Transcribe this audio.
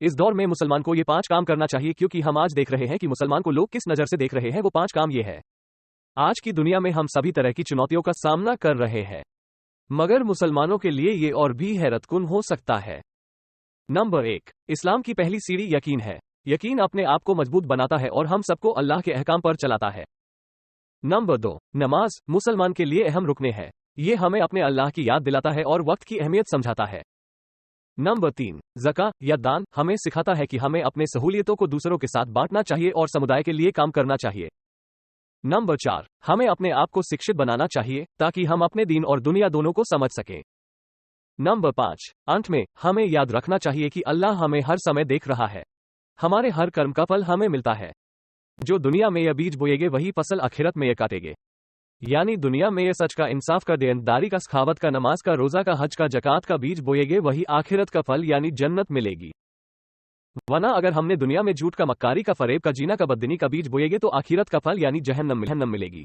इस दौर में मुसलमान को ये 5 काम करना चाहिए, क्योंकि हम आज देख रहे हैं कि मुसलमान को लोग किस नज़र से देख रहे हैं। वो 5 काम ये है। आज की दुनिया में हम सभी तरह की चुनौतियों का सामना कर रहे हैं, मगर मुसलमानों के लिए ये और भी हैरतकुन हो सकता है। नंबर 1, इस्लाम की पहली सीढ़ी यकीन है। यकीन अपने आप को मजबूत बनाता है और हम सबको अल्लाह के अहकाम पर चलाता है। नंबर 2, नमाज मुसलमान के लिए अहम रुकने है। ये हमें अपने अल्लाह की याद दिलाता है और वक्त की अहमियत समझाता है। नंबर 3, ज़का या दान हमें सिखाता है कि हमें अपने सहूलियतों को दूसरों के साथ बांटना चाहिए और समुदाय के लिए काम करना चाहिए। नंबर 4, हमें अपने आप को शिक्षित बनाना चाहिए ताकि हम अपने दीन और दुनिया दोनों को समझ सकें। नंबर 5, अंत में हमें याद रखना चाहिए कि अल्लाह हमें हर समय देख रहा है। हमारे हर कर्म का फल हमें मिलता है। जो दुनिया में यह बीज बोएगे वही फसल आखिरत में यह काटेंगे। यानी दुनिया में ये सच का, इंसाफ का, देनदारी का, सखावत का, नमाज का, रोजा का, हज का, जकात का बीज बोएगे वही आखिरत का फल यानी जन्नत मिलेगी। वरना अगर हमने दुनिया में झूठ का, मक्कारी का, फरेब का, जीना का, बददिनी का बीज बोएगे तो आखिरत का फल यानी जहन्नम मिलेगी।